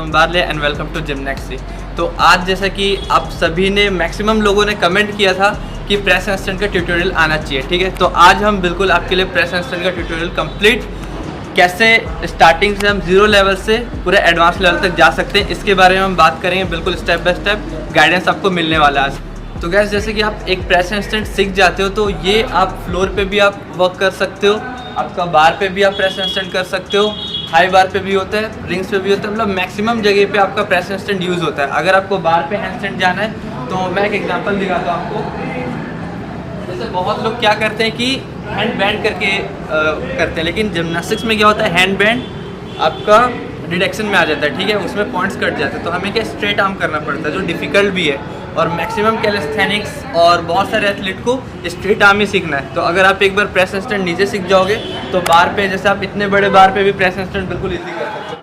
Sambarle and welcome to Gymnaxy। तो आज जैसा कि आप सभी ने मैक्सिमम लोगों ने कमेंट किया था कि प्रेस हैंडस्टैंड का ट्यूटोरियल आना चाहिए, ठीक है। तो आज हम बिल्कुल आपके लिए प्रेस हैंडस्टैंड का ट्यूटोरियल कंप्लीट कैसे स्टार्टिंग से हम जीरो लेवल से पूरे एडवांस लेवल तक जा सकते हैं इसके बारे में हम बात करेंगे। बिल्कुल स्टेप बाय स्टेप गाइडेंस आपको मिलने वाला है आज। तो गैस जैसे कि आप एक प्रेस हैंडस्टैंड सीख जाते हो तो ये आप फ्लोर पे भी आप वर्क कर सकते हो, आपका बार पे भी आप प्रेस हैंडस्टैंड कर सकते हो, हाई बार पे भी होता है, रिंग्स पे भी होता है, मतलब मैक्सिमम जगह पे आपका प्रेस हैंडस्टैंड यूज़ होता है। अगर आपको बार पे हैंडस्टैंड जाना है तो मैं एक एग्जांपल दिखाता हूँ आपको। जैसे बहुत लोग क्या करते हैं कि हैंड बैंड करके करते हैं, लेकिन जिम्नास्टिक्स में क्या होता है, हैंड बैंड आपका डिडक्शन में आ जाता है, ठीक है, उसमें पॉइंट्स कट जाते हैं। तो हमें क्या स्ट्रेट आर्म करना पड़ता है जो डिफ़िकल्ट भी है, और मैक्सिमम कैलिस्थेनिक्स और बहुत सारे एथलीट को स्ट्रेट आर्म ही सीखना है। तो अगर आप एक बार प्रेस हैंडस्टैंड नीचे सीख जाओगे तो बार पे जैसे आप इतने बड़े बार पे भी प्रेस हैंडस्टैंड बिल्कुल ईजी कर सकते हो।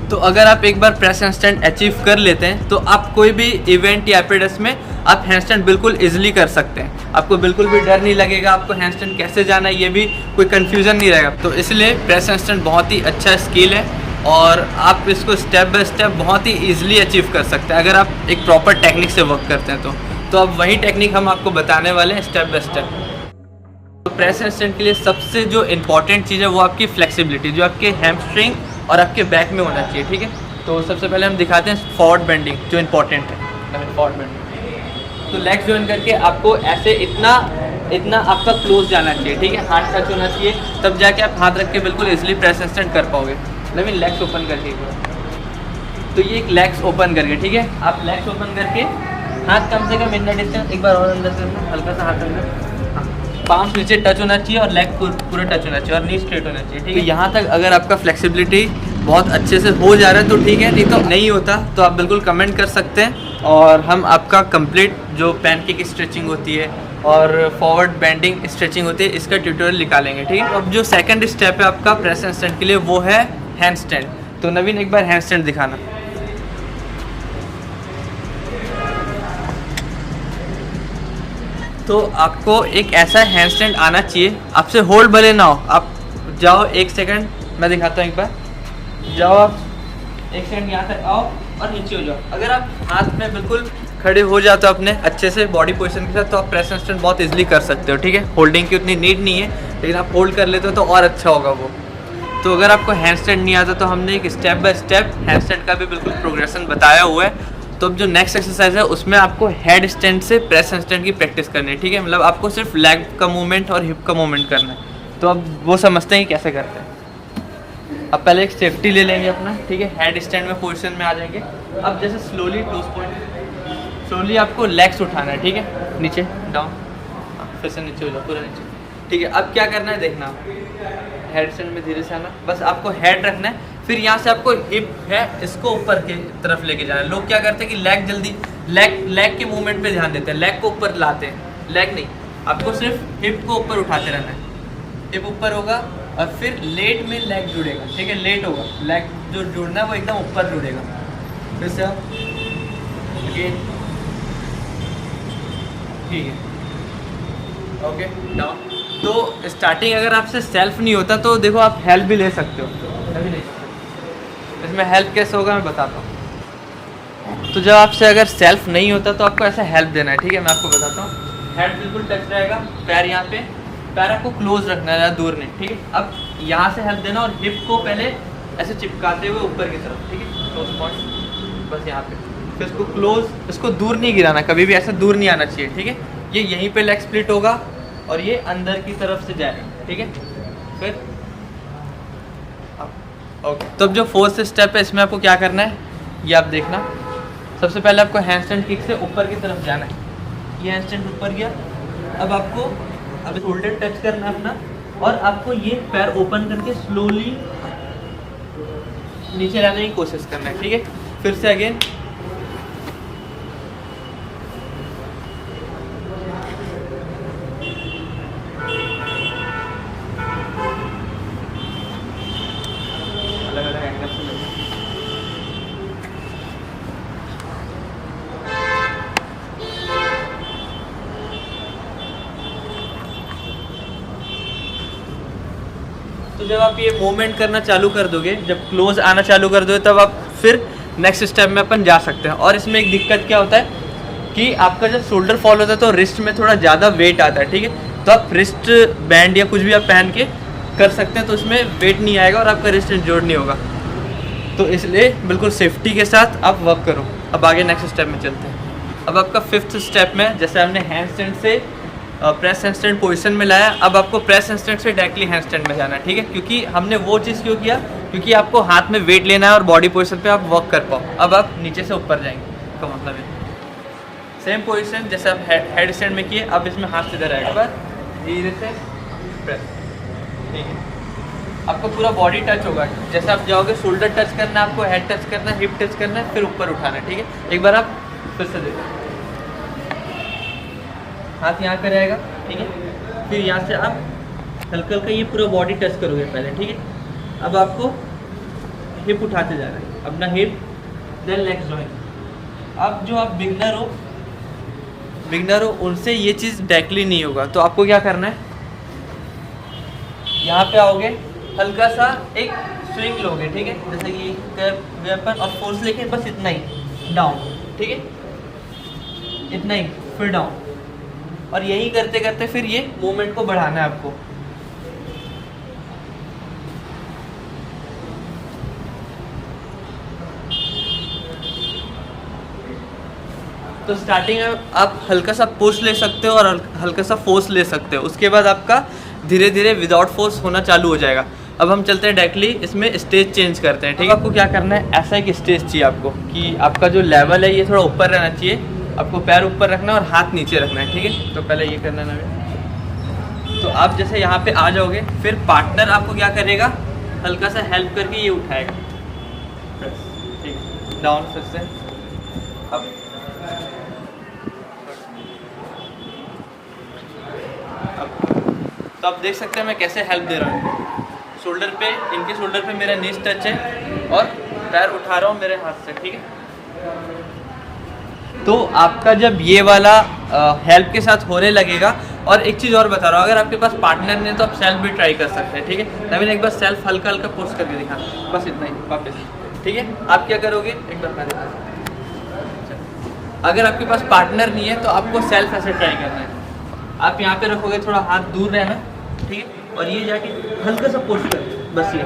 तो अगर आप एक बार प्रेस हैंडस्टैंड अचीव कर लेते हैं तो आप कोई भी इवेंट या एपिडेस में आप हैंडस्टैंड बिल्कुल इजीली कर सकते हैं। आपको बिल्कुल भी डर नहीं लगेगा, आपको हैंडस्टैंड कैसे जाना है ये भी कोई कंफ्यूजन नहीं रहेगा। तो इसलिए प्रेस हैंडस्टैंड बहुत ही अच्छा स्किल है और आप इसको स्टेप बाय स्टेप बहुत ही ईजिली अचीव कर सकते हैं अगर आप एक प्रॉपर टेक्निक से वर्क करते हैं तो अब वही टेक्निक हम आपको बताने वाले हैं स्टेप बाय स्टेप। तो प्रेस हैंडस्टैंड के लिए सबसे जो इम्पॉर्टेंट चीज़ है वो आपकी फ्लेक्सिबिलिटी, जो आपके हैमस्ट्रिंग और आपके बैक में होना चाहिए, ठीक है। तो सबसे पहले हम दिखाते हैं फॉरवर्ड बेंडिंग जो इम्पोर्टेंट है। फॉरवर्ड बेंडिंग तो लेग्स ज्वाइन करके आपको ऐसे इतना आपका क्लोज जाना चाहिए, ठीक है, हाथ टच होना चाहिए, तब जाके आप हाथ रख के बिल्कुल इजीली प्रेस हैंडस्टैंड कर पाओगे। लेकिन लेग्स ओपन करके तो ये एक लेग्स ओपन करके, ठीक है, आप लेग्स ओपन करके हाथ कम से कम इतना डिस्टेंस एक बार और अंदर करना, हल्का सा हाथ अंदर, पाम्स नीचे टच होना चाहिए और लेग पूरा टच होना चाहिए और नी स्ट्रेट होना चाहिए, ठीक है। यहाँ तक अगर आपका फ्लेक्सिबिलिटी बहुत अच्छे से हो जा रहा है तो ठीक है, नहीं तो नहीं होता तो आप बिल्कुल कमेंट कर सकते हैं और हम आपका कंप्लीट जो पैनकेक स्ट्रेचिंग होती है और फॉरवर्ड बेंडिंग स्ट्रेचिंग होती है इसका ट्यूटोरियल निकालेंगे, ठीक है। अब जो सेकंड स्टेप है आपका प्रेस हैंडस्टैंड के लिए वो है हैंडस्टैंड। तो नवीन एक बार हैंडस्टैंड दिखाना। तो आपको एक ऐसा हैंडस्टैंड आना चाहिए, आपसे होल्ड भले ना हो, आप जाओ एक सेकंड, मैं दिखाता हूँ एक बार, जाओ आप एक सेकंड यहाँ तक आओ और नीचे हो जाओ। अगर आप हाथ में बिल्कुल खड़े हो जाते हो अपने अच्छे से बॉडी पोजीशन के साथ तो आप प्रेस हैंडस्टैंड बहुत इजीली कर सकते हो, ठीक है। होल्डिंग की उतनी नीड नहीं है, लेकिन आप होल्ड कर लेते हो तो और अच्छा होगा वो। तो अगर आपको हैंडस्टैंड नहीं आता तो हमने एक स्टेप बाय स्टेप हैंडस्टैंड का भी बिल्कुल प्रोग्रेशन बताया हुआ है। तो अब जो नेक्स्ट एक्सरसाइज है उसमें आपको हेड स्टैंड से प्रेस हैंडस्टैंड की प्रैक्टिस करनी है, ठीक है, मतलब आपको सिर्फ लेग का मूवमेंट और हिप का मूवमेंट करना है। तो अब वो समझते हैं कि कैसे करते हैं। अब पहले एक सेफ्टी ले लेंगे अपना, ठीक है, हेड स्टैंड में पोजीशन में आ जाएंगे। अब जैसे स्लोली टोस पॉइंट, स्लोली आपको लेग्स उठाना है, ठीक है, नीचे डाउन, फिर से नीचे हो जाओ पूरा नीचे, ठीक है। अब क्या करना है देखना, हेड स्टैंड में धीरे से आना, बस आपको हेड रखना है, फिर यहाँ से आपको हिप है इसको ऊपर की तरफ लेके जाना है। लोग क्या करते हैं कि लेग जल्दी लेग के मूवमेंट पे ध्यान देते हैं, लेग को ऊपर लाते हैं, लेग नहीं, आपको सिर्फ हिप को ऊपर उठाते रहना है। हिप ऊपर होगा और फिर लेट में लेग जुड़ेगा, ठीक है, लेट होगा, लेग जो जुड़ना है वो एकदम ऊपर जुड़ेगा। फिर से आप अगेन, ठीक है, ओके, डाउन। तो स्टार्टिंग अगर आपसे सेल्फ नहीं होता तो देखो आप हेल्प भी ले सकते हो, अभी नहीं, इसमें हेल्प कैसे होगा मैं बताता हूँ। तो जब आपसे अगर सेल्फ नहीं होता तो आपको ऐसा हेल्प देना है, ठीक है, मैं आपको बताता हूँ। हेड बिल्कुल टच रहेगा, पैर यहाँ पे, पैर आपको क्लोज रखना है, ज़्यादा दूर नहीं, ठीक है। अब यहाँ से हेल्प देना और हिप को पहले ऐसे चिपकाते हुए ऊपर की तरफ, ठीक है, क्लोज पॉइंट बस यहाँ पे, फिर इसको क्लोज, इसको दूर नहीं गिराना, कभी भी ऐसा दूर नहीं आना चाहिए, ठीक है। ये यहीं पे लेग स्प्लिट होगा और ये अंदर की तरफ से जाएगा, ठीक है। फिर ओके, तो अब जो फोर्थ स्टेप है इसमें आपको क्या करना है ये आप देखना। सबसे पहले आपको हैंडस्टैंड किक से ऊपर की तरफ जाना है, ये हैंडस्टैंड ऊपर गया, अब आपको अब शोल्डर टच करना है अपना और आपको ये पैर ओपन करके स्लोली नीचे लाने की कोशिश करना है, ठीक है। फिर से अगेन, अलग अलग एंगल से तो जब आप ये मूवमेंट करना चालू कर दोगे, जब क्लोज आना चालू कर दोगे, तब आप फिर नेक्स्ट स्टेप में अपन जा सकते हैं। और इसमें एक दिक्कत क्या होता है कि आपका जब शोल्डर फॉल होता है तो रिस्ट में थोड़ा ज़्यादा वेट आता है, ठीक है। तो आप रिस्ट बैंड या कुछ भी आप पहन के कर सकते हैं, तो इसमें वेट नहीं आएगा और आपका रिस्ट इंजोर्ड नहीं होगा। तो इसलिए बिल्कुल सेफ्टी के साथ आप वर्क करो। अब आगे नेक्स्ट स्टेप में चलते हैं। अब आपका 5th स्टेप में, जैसे हमने हैंड स्टैंड से प्रेस हैंड स्टैंड पोजिशन में लाया, अब आपको प्रेस हैंड स्टैंड से डायरेक्टली हैंड स्टैंड में जाना है, ठीक है। क्योंकि हमने वो चीज़ क्यों किया, क्योंकि आपको हाथ में वेट लेना है और बॉडी पोजिशन पे आप वर्क कर पाओ। अब आप नीचे से ऊपर जाएंगे, तो मतलब है सेम पोजीशन जैसे आप हेड स्टैंड में किए। अब इसमें हाथ सीधा रहेगा, बस धीरे से प्रेस, ठीक है। आपका पूरा बॉडी टच होगा, जैसे आप जाओगे शोल्डर टच करना है, आपको हेड टच करना है, हिप टच करना है, फिर ऊपर उठाना है, ठीक है। एक बार आप फिर से देखो, हाथ यहाँ पे रहेगा, ठीक है। फिर यहाँ से आप हल्का हल्का ये पूरा बॉडी टच करोगे पहले, ठीक है। अब आपको हिप उठाते जाना है, अपना हिप, देन लेग्स जॉइन। अब जो आप बिगनर हो उनसे ये चीज़ डायरेक्टली नहीं होगा, तो आपको क्या करना है, यहाँ पे आओगे, हल्का सा एक स्विंग लोगे, ठीक है। जैसे कि वेपन और फोर्स लेके बस इतना ही डाउन, ठीक है, इतना ही, फिर डाउन। और यही करते करते फिर ये मूवमेंट को बढ़ाना है आपको। तो स्टार्टिंग में आप हल्का सा पुश ले सकते हो और हल्का सा फोर्स ले सकते हो, उसके बाद आपका धीरे धीरे विदाउट फोर्स होना चालू हो जाएगा। अब हम चलते हैं डायरेक्टली इसमें स्टेज चेंज करते हैं, ठीक है। आपको क्या करना है, ऐसा एक स्टेज चाहिए आपको कि आपका जो लेवल है ये थोड़ा ऊपर रहना चाहिए, आपको पैर ऊपर रखना है और हाथ नीचे रखना है, ठीक है। तो पहले ये करना है ना, तो आप जैसे यहाँ पे आ जाओगे, फिर पार्टनर आपको क्या करेगा, हल्का सा हेल्प करके ये उठाएगा, ठीक है, डाउन फिर से। अब तो आप देख सकते हैं मैं कैसे हेल्प दे रहा हूँ। शोल्डर पे, इनके शोल्डर पे मेरा नीज टच है और पैर उठा रहा हूँ मेरे हाथ से, ठीक है। तो आपका जब ये वाला हेल्प के साथ होने लगेगा, और एक चीज़ और बता रहा हूँ, अगर आपके पास पार्टनर नहीं है तो आप सेल्फ भी ट्राई कर सकते हैं, ठीक है। नवीन एक बार सेल्फ हल्का हल्का पुश करके दिखा, बस इतना ही, वापस, ठीक है। आप क्या करोगे, एक बार मैं दिखा, अगर आपके पास पार्टनर नहीं है तो आपको सेल्फ ऐसे ट्राई करना है। आप यहाँ पे रखोगे, थोड़ा हाथ दूर रहना, ठीक है, और ये जाके हल्का सा पुश कर, बस ये,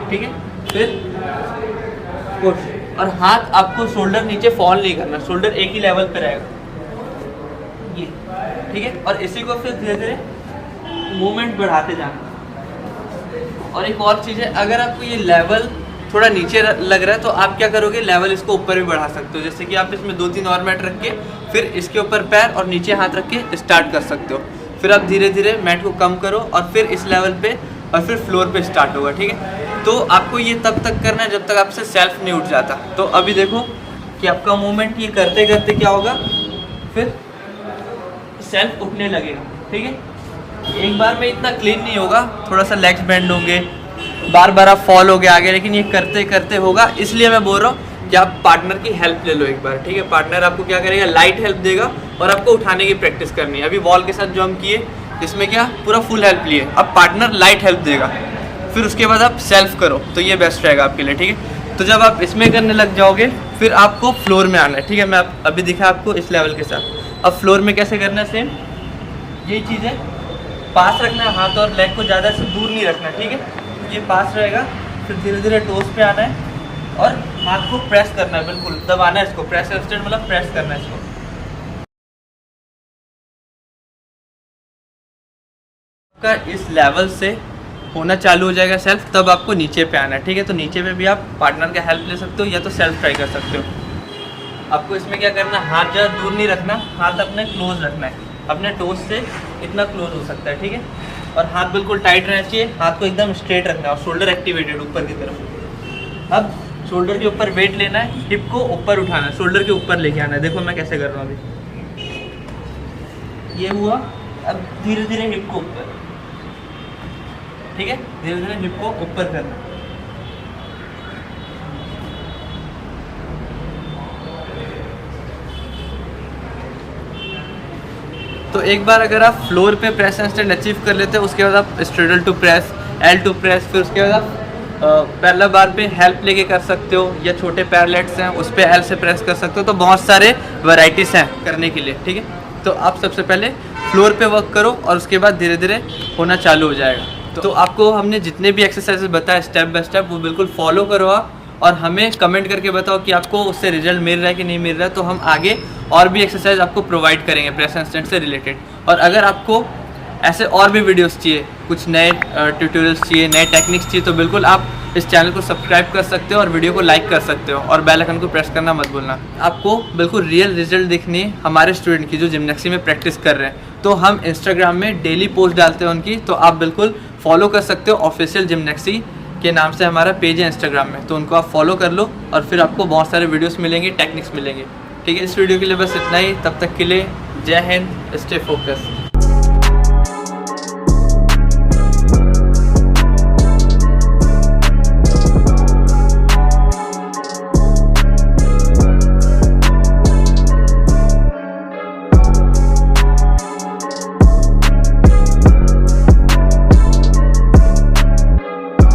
ठीक है, फिर पुश, और हाथ आपको शोल्डर नीचे फॉल नहीं करना, शोल्डर एक ही लेवल पे रहेगा, ये, ठीक है। और इसी को फिर धीरे धीरे मूवमेंट बढ़ाते जाना। और एक और चीज़ है, अगर आपको ये लेवल थोड़ा नीचे लग रहा है तो आप क्या करोगे, लेवल इसको ऊपर भी बढ़ा सकते हो। जैसे कि आप इसमें 2-3 और मैट रख के फिर इसके ऊपर पैर और नीचे हाथ रख के स्टार्ट कर सकते हो। फिर आप धीरे धीरे मैट को कम करो और फिर इस लेवल पे और फिर फ्लोर पे स्टार्ट होगा, ठीक है। तो आपको ये तब तक करना है जब तक आपसे सेल्फ नहीं उठ जाता। तो अभी देखो कि आपका मूवमेंट ये करते करते क्या होगा, फिर सेल्फ उठने लगेगा, ठीक है। एक बार में इतना क्लीन नहीं होगा, थोड़ा सा लेग्स बेंड होंगे, बार बार आप फॉल हो गए आगे, लेकिन ये करते करते होगा। इसलिए मैं बोल रहा हूँ कि आप पार्टनर की हेल्प ले लो एक बार, ठीक है। पार्टनर आपको क्या करेगा, लाइट हेल्प देगा और आपको उठाने की प्रैक्टिस करनी है। अभी वॉल के साथ जो हम किए इसमें क्या पूरा फुल हेल्प लिए, अब पार्टनर लाइट हेल्प देगा, फिर उसके बाद आप सेल्फ करो, तो ये बेस्ट रहेगा आपके लिए, ठीक है। तो जब आप इसमें करने लग जाओगे फिर आपको फ्लोर में आना है, ठीक है। मैं अभी दिखा आपको इस लेवल के साथ। अब फ्लोर में कैसे करना है, सेम यही चीज़ है, पास रखना है हाथ और लेग को, ज़्यादा से दूर नहीं रखना, ठीक है। ये पास रहेगा, फिर धीरे धीरे टोस पे आना है और हाथ को प्रेस करना है, बिल्कुल दबाना है इसको, प्रेस इंस्टेंट मतलब प्रेस करना है इसको। का इस लेवल से होना चालू हो जाएगा सेल्फ, तब आपको नीचे पे आना है, ठीक है। तो नीचे पे भी आप पार्टनर का हेल्प ले सकते हो या तो सेल्फ ट्राई कर सकते हो। आपको इसमें क्या करना है, हाथ ज़्यादा दूर नहीं रखना, हाथ अपने क्लोज रखना है, अपने टोस से इतना क्लोज हो सकता है, ठीक है। और हाथ बिल्कुल टाइट रहना चाहिए, हाथ को एकदम स्ट्रेट रखना है और शोल्डर एक्टिवेटेड ऊपर की तरफ। अब शोल्डर के ऊपर वेट लेना है, हिप को ऊपर उठाना है, शोल्डर के ऊपर लेके आना है। देखो मैं कैसे कर रहा हूँ अभी, ये हुआ। अब धीरे धीरे हिप को ऊपर, ठीक है, धीरे धीरे हिप को ऊपर करना। तो एक बार अगर आप फ्लोर पे प्रेस हैंडस्टैंड अचीव कर लेते हैं, उसके बाद आप straddle to press, L2 press, फिर उसके बाद आप पैरेलल बार पे हेल्प लेके कर सकते हो, या छोटे पैरेलेट्स हैं उस पर L से प्रेस कर सकते हो। तो बहुत सारे वैरायटीज़ हैं करने के लिए, ठीक है। तो आप सबसे पहले फ्लोर पे वर्क करो और उसके बाद धीरे धीरे होना चालू हो जाएगा। तो आपको हमने जितने भी एक्सरसाइजेस बताए स्टेप बाय स्टेप, वो बिल्कुल फॉलो करो आप, और हमें कमेंट करके बताओ कि आपको उससे रिजल्ट मिल रहा है कि नहीं मिल रहा है। तो हम आगे और भी एक्सरसाइज आपको प्रोवाइड करेंगे प्रेस हैंडस्टैंड से रिलेटेड। और अगर आपको ऐसे और भी वीडियोस चाहिए, कुछ नए ट्यूटोरियल्स चाहिए, नए टेक्निक्स चाहिए, तो बिल्कुल आप इस चैनल को सब्सक्राइब कर सकते हो और वीडियो को लाइक कर सकते हो, और बेल आइकन को प्रेस करना मत भूलना। आपको बिल्कुल रियल रिजल्ट दिखनी है हमारे स्टूडेंट की जो जिम्नेक्सी में प्रैक्टिस कर रहे हैं। तो हम इंस्टाग्राम में डेली पोस्ट डालते हैं उनकी, तो आप बिल्कुल फॉलो कर सकते हो। ऑफिशियल जिम्नेक्सी के नाम से हमारा पेज है इंस्टाग्राम में, तो उनको आप फॉलो कर लो और फिर आपको बहुत सारे वीडियोस मिलेंगे, टेक्निक्स मिलेंगे, ठीक है। इस वीडियो के लिए बस इतना ही। तब तक के लिए जय हिंद, स्टे फोकस।